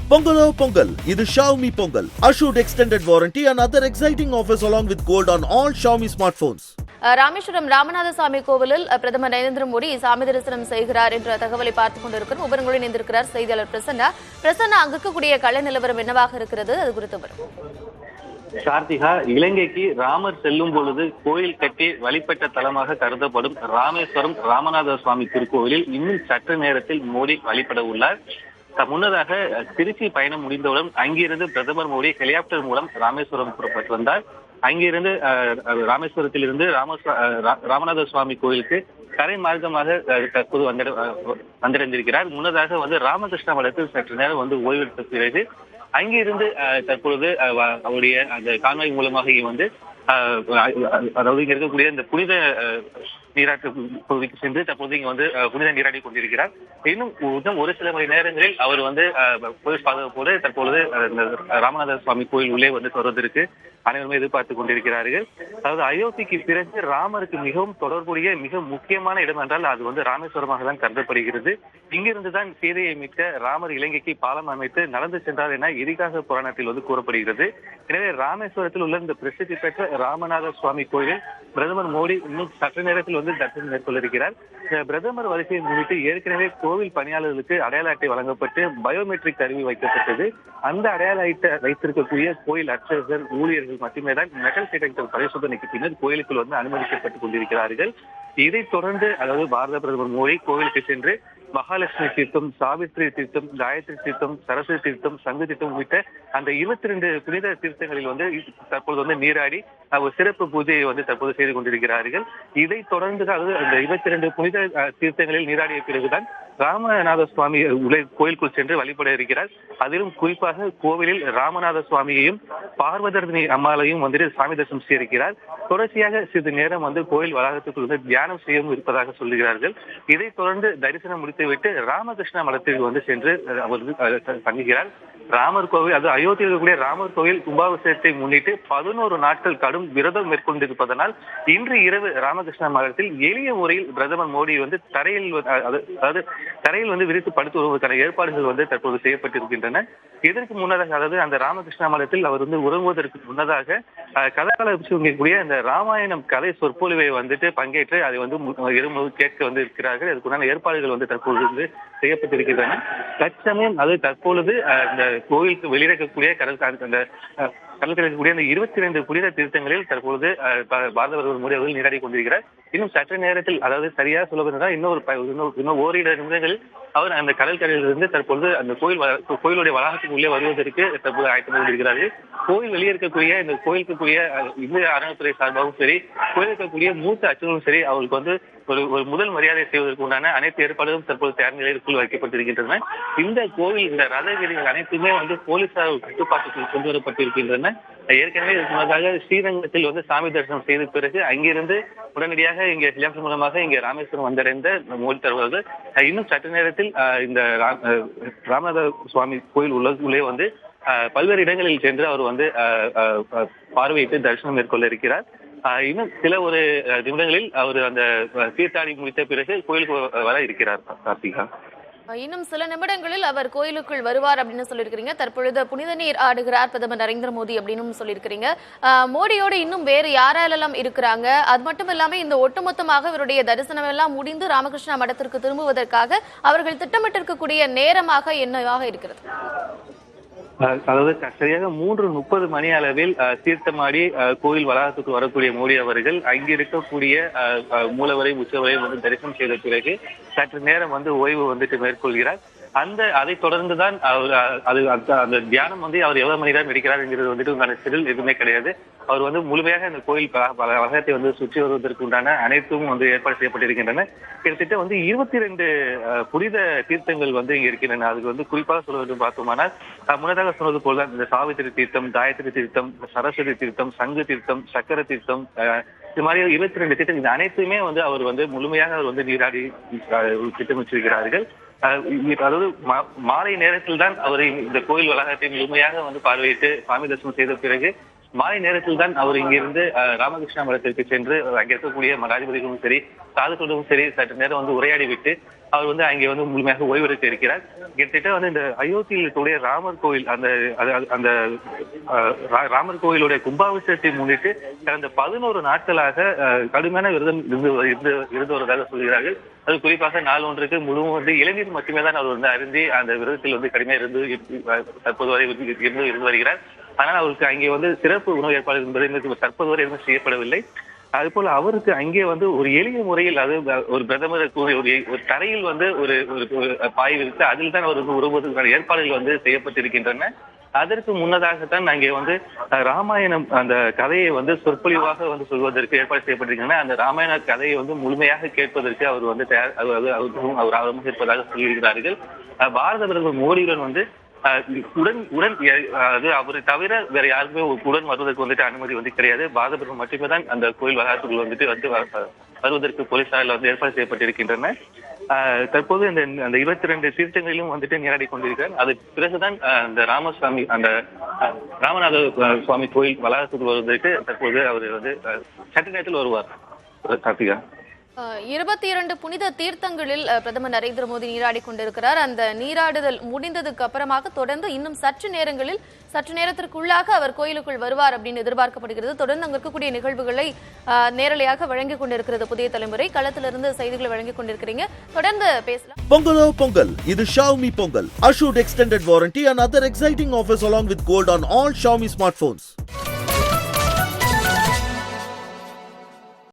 Pongalo Pongal. This is Xiaomi Pongal. Assured extended warranty and other exciting offers along with gold on all Xiaomi smartphones. Rameswaram Ramanathaswamy கோவிலில் பிரதமர் நரேந்திர மோடி சாமி தரிசனம் செய்கிறார் என்ற தகவலை பார்த்துக் கொண்டிருக்கிறோம். விவரங்களுடன் இணைந்திருக்கிறார் செய்தியாளர் பிரசன்னா. அங்கு இருக்கக்கூடிய கள நிலவரம் என்னவாக இருக்கிறது, அது குறித்து வரும். கார்த்திகா, இலங்கைக்கு ராமர் செல்லும் பொழுது கோயில் கட்டி வழிபட்ட தலமாக கருதப்படும் ராமேஸ்வரம் ராமநாத சுவாமி திருக்கோவிலில் இன்னும் சற்று நேரத்தில் மோடி வழிபட உள்ளார். முன்னதாக திருச்சி பயணம் முடிந்தவுடன் அங்கிருந்து பிரதமர் மோடி ஹெலிகாப்டர் மூலம் ராமேஸ்வரம் புறப்பட்டு வந்தார். அங்கிருந்து ராமேஸ்வரத்திலிருந்து ராமநாத சுவாமி கோயிலுக்கு கரை மார்க்கமாக தற்போது வந்திருந்திருக்கிறார். முன்னதாக ராமகிருஷ்ண மடத்தில் சற்று நேரம் ஓய்வெடுத்த பிறகு அங்கிருந்து தற்பொழுது அவருடைய அந்த கான்வாய் மூலமாக அதாவது இங்க இருக்கக்கூடிய இந்த புனித நீராட்டு பகுதிக்கு சென்று தற்போது இங்க புனித நீராடி கொண்டிருக்கிறார். இன்னும் ஒரு சில மணி நேரங்களில் அவர் போலீஸ் பாதுகாப்போடு தற்பொழுது ராமநாத சுவாமி கோயில் உள்ளே வருவதற்கு அனைவருமே எதிர்பார்த்துக் கொண்டிருக்கிறார்கள். அதாவது அயோத்திக்கு பிறகு ராமருக்கு மிகவும் தொடர்புடைய மிக முக்கியமான இடம் என்றால் அது ராமேஸ்வரமாக தான் கருதப்படுகிறது. இங்கிருந்துதான் சீதையை மீட்க ராமர் இலங்கைக்கு பாலம் அமைத்து நடந்து சென்றார் என இதிகாச புராணத்தில் கூறப்படுகிறது. எனவே ராமேஸ்வரத்தில் உள்ள இந்த பிரசித்தி பெற்ற ராமநாத சுவாமி கோயிலில் பிரதமர் மோடி இன்னும் சற்று நேரத்தில் தரிசனம் மேற்கொள்ள இருக்கிறார். பிரதமர் வருகையை முன்னிட்டு ஏற்கனவே கோவில் பணியாளர்களுக்கு அடையாள அட்டை வழங்கப்பட்டு பயோமெட்ரிக் கருவி வைக்கப்பட்டது. அந்த அடையாள அட்டை வைத்திருக்கக்கூடிய கோயில் அர்ச்சகர்கள் ஊழியர்கள் மட்டுமே தான் மெட்டல் டிடெக்டர் பரிசோதனைக்கு பின்னர் கோயிலுக்குள் அனுமதிக்கப்பட்டுக் கொண்டிருக்கிறார்கள். இதைத் தொடர்ந்து பாரத பிரதமர் மோடி கோவிலுக்கு சென்று மகாலட்சுமி தீர்த்தம், சாவித்ரி தீர்த்தம், காயத்ரி தீர்த்தம், சரஸ்வதி தீர்த்தம், சங்கு தீர்த்தம் உள்ளிட்ட அந்த 22 புனித தீர்த்தங்களில் தற்போது நீராடி சிறப்பு பூஜையை தற்போது செய்து கொண்டிருக்கிறார்கள். இதைத் தொடர்ந்து அந்த 22 புனித தீர்த்தங்களில் நீராடிய பிறகுதான் ராமநாத சுவாமி கோயிலுக்குள் சென்று வழிபட இருக்கிறார். அதிலும் குறிப்பாக கோவிலில் ராமநாத சுவாமியையும் பார்வதர்னி அம்மாளையும் சாமி தரிசனம் செய்திருக்கிறார். தொடர்ச்சியாக சிறிது நேரம் கோயில் வளாகத்துக்குள் தியானம் செய்யவும் இருப்பதாக சொல்லுகிறார்கள். இதைத் தொடர்ந்து தரிசனம் முடித்துவிட்டு ராமகிருஷ்ண மடத்திற்கு சென்று அவர் தங்குகிறார். ராமர் கோவில் அயோத்தியில் இருக்கக்கூடிய ராமர் கோவில் கும்பாபிஷேகத்தை முன்னிட்டு 11 நாட்கள் கடும் விரதம் மேற்கொண்டிருப்பதனால் இன்று இரவு ராமகிருஷ்ண மடத்தில் எளிய முறையில் பிரதமர் மோடி தரையில் விரித்து படுத்து வருவதற்கான ஏற்பாடுகள் தற்போது செய்யப்பட்டிருக்கின்றன. இதற்கு முன்னதாக அந்த ராமகிருஷ்ண மடத்தில் அவர் உறங்குவதற்கு முன்னதாக கதகளக்கூடிய இந்த ராமாயணம் கதை சொற்பொழிவை பங்கேற்று அதை இருமுறை கேட்க இருக்கிறார்கள். அதுக்குண்டான ஏற்பாடுகள் தற்போது செய்யப்பட்டிருக்கின்றன. தற்சமயம் தற்பொழுது இந்த கோவிலுக்கு வெளியிடக்கூடிய கடற்கரைக்கூடிய அந்த 22 புனித தீர்த்தங்களில் தற்பொழுது பாரத பிரதமர் மோடி அவர்கள் நீராடி கொண்டிருக்கிறார். இன்னும் சற்று நேரத்தில் சரியாக சொல்ல இன்னும் ஓரிரு நிமிடங்களில் அவர் அந்த கடற்கரையிலிருந்து தற்பொழுது அந்த கோயிலுடைய வளாகத்துக்கு உள்ளே வருவதற்கு தற்போது ஆயத்தமாக கொண்டிருக்கிறார்கள். கோயில் வெளியே இருக்கக்கூடிய இந்த கோயிலுக்குரிய இந்திய அறநிலைத்துறை சார்பாகவும் சரி, கோயில் இருக்கக்கூடிய மூத்த அச்சர்களும் சரி, அவர்களுக்கு ஒரு முதல் மரியாதை செய்வதற்கு உண்டான அனைத்து ஏற்பாடுகளும் தற்போது தயார் நிலையில் வைக்கப்பட்டிருக்கின்றன. இந்த கோவில் இந்த ரத வீதிகள் அனைத்துமே போலீசார் கட்டுப்பாட்டுக்குள் கொண்டு வரப்பட்டிருக்கின்றன. ஏற்கனவே முன்னதாக ஸ்ரீரங்கத்தில் சாமி தரிசனம் செய்த பிறகு அங்கிருந்து உடனடியாக இங்கே ஹெலிகாப்டர் மூலமாக இங்கே ராமேஸ்வரம் வந்தடைந்த மோடி தருவது இன்னும் சற்று நேரத்தில் இந்த ராமநாத சுவாமி கோயில் உள்ளே பல்வேறு இடங்களில் சென்று அவர் பார்வையிட்டு தரிசனம் மேற்கொள்ள இருக்கிறார். இன்னும் சில ஒரு நிமிடங்களில் அவர் அந்த தீர்த்தாடி முடித்த பிறகு கோயிலுக்கு வர இருக்கிறார். கார்த்திகா, இன்னும் சில நிமிடங்களில் அவர் கோயிலுக்குள் வருவார் அப்படின்னு சொல்லியிருக்கிறீங்க. தற்பொழுது புனித நீர் ஆடுகிறார் பிரதமர் நரேந்திர மோடி அப்படின்னு சொல்லியிருக்கிறீங்க. மோடியோடு இன்னும் வேறு யாரெல்லாம் இருக்கிறாங்க? அது மட்டும் இல்லாம இந்த ஒட்டுமொத்தமாக இவருடைய தரிசனம் எல்லாம் முடிந்து ராமகிருஷ்ணா மடத்திற்கு திரும்புவதற்காக அவர்கள் திட்டமிட்டிருக்கக்கூடிய நேரமாக என்னவாக இருக்கிறது? அதாவது சரியாக 3:30 மணி அளவில் தீர்த்தமாடி கோயில் வளாகத்துக்கு வரக்கூடிய மோடி அவர்கள் அங்கிருக்கக்கூடிய மூலவரை உச்சவரை தரிசனம் செய்த பிறகு சற்று நேரம் ஓய்வு மேற்கொள்கிறார். அதை தொடர்ந்துதான் அந்த தியானம் அவர் எவ்வளவு மணி நேரம் எடுக்கிறார் என்கிறது செடில் எதுவுமே கிடையாது. அவர் முழுமையாக அந்த கோயில் வளாகத்தை சுற்றி வருவதற்கு உண்டான அனைத்தும் ஏற்பாடு செய்யப்பட்டிருக்கின்றன. கிட்டத்தட்ட 22 புனித தீர்த்தங்கள் இங்க இருக்கின்றன. அதுக்கு குறிப்பாக சொல்ல வேண்டும் பார்த்தோமானால் முன்னதாக சொன்னது போலதான் இந்த சாவித்திரி தீர்த்தம், காயத்ரி தீர்த்தம், சரஸ்வதி தீர்த்தம், சங்கு தீர்த்தம், சக்கர தீர்த்தம், இது மாதிரி 22 தீர்த்தம், இது அனைத்துமே அவர் முழுமையாக அவர் நீராடி திட்டமிட்டிருக்கிறார்கள். அதாவது மாலை நேரத்தில் தான் அவரை இந்த கோயில் வளாகத்தை முழுமையாக பார்வையிட்டு சாமி தரிசனம் செய்த பிறகு மாலை நேரத்தில் தான் அவர் இங்கிருந்து ராமகிருஷ்ணா மடத்திற்கு சென்று அங்கே இருக்கக்கூடிய மடாதிபதிகளும் சரி சாதுக்களும் சரி சற்று நேரம் வந்து உரையாடி விட்டு அவர் வந்து அங்கே வந்து முழுமையாக ஓய்வெடுக்க இருக்கிறார். கிட்டத்தட்ட வந்து இந்த அயோத்தியில் இருக்கக்கூடிய ராமர் கோவில் அந்த ராமர் கோவிலுடைய கும்பாபிஷேகத்தை முன்னிட்டு கடந்த 11 நாட்களாக கடுமையான விரதம் இருந்து வருவதாக சொல்கிறார்கள். அது குறிப்பாக நாள் ஒன்றுக்கு முழுவதும் வந்து இளநீர் மட்டுமே தான் அவர் வந்து அருந்தி அந்த விரதத்தில் வந்து கடுமையாக தற்போது வரை இருந்து வருகிறார். ஆனால் அவருக்கு அங்கே வந்து சிறப்பு உணவு ஏற்பாடு என்பது தற்போது வரை எதுவும் செய்யப்படவில்லை. அது போல அவருக்கு அங்கே வந்து ஒரு எளிய முறையில் அது ஒரு பிரதமருக்கு ஒரு தரையில் வந்து ஒரு பாய் விரித்து அதில் தான் அவர் வந்து உருவதற்கான ஏற்பாடுகள் வந்து செய்யப்பட்டிருக்கின்றன. அதற்கு முன்னதாகத்தான் அங்கே வந்து ராமாயணம் அந்த கதையை வந்து சொற்பொழிவாக வந்து சொல்வதற்கு ஏற்பாடு செய்யப்பட்டிருக்கின்றன. அந்த ராமாயண கதையை வந்து முழுமையாக கேட்பதற்கு அவர் வந்து அவர் ஆர்வமாக இருப்பதாக சொல்லியிருக்கிறார்கள். பாரத பிரதமர் மோடியுடன் வந்து உடன் அது அவரை தவிர வேற யாருக்குமே உடன் வருவதற்கு வந்துட்டு அனுமதி வந்து கிடையாது. பாரதபுரம் மட்டுமே தான் அந்த கோயில் வளாகத்துக்குள் வந்துட்டு வருவதற்கு போலீசாரில் வந்து ஏற்பாடு செய்யப்பட்டிருக்கின்றன. தற்போது அந்த 22 தீர்த்தங்களிலும் வந்துட்டு நீராடி கொண்டிருக்கிறார். அது பிறகுதான் அந்த ராமசாமி அந்த ராமநாத சுவாமி கோயில் வளாகத்துக்கு வருவதற்கு தற்போது அவர் வந்து சற்று நேரத்தில் வருவார். கார்த்திகா, 22 புனித தீர்த்தங்களில் பிரதமர் நரேந்திர மோடி நீராடி கொண்டிருக்கிறார். அந்த நீராடுதல் முடிந்ததுக்கு அப்புறமாக தொடர்ந்து இன்னும் சற்று நேரத்திற்குள்ளாக அவர் கோயிலுக்குள் வருவார் அப்படின்னு எதிர்பார்க்கப்படுகிறது. தொடர்ந்து அங்க இருக்கக்கூடிய நிகழ்வுகளை நேரலையாக வழங்கிக் கொண்டிருக்கிறது புதிய தலைமுறை. களத்திலிருந்து செய்திகளை வழங்கிக் கொண்டிருக்கிறீங்க. தொடர்ந்து பேசலாம். Pongalo Pongal. இது Xiaomi Pongal. Assured extended warranty and other exciting offers along with gold on all Xiaomi smartphones.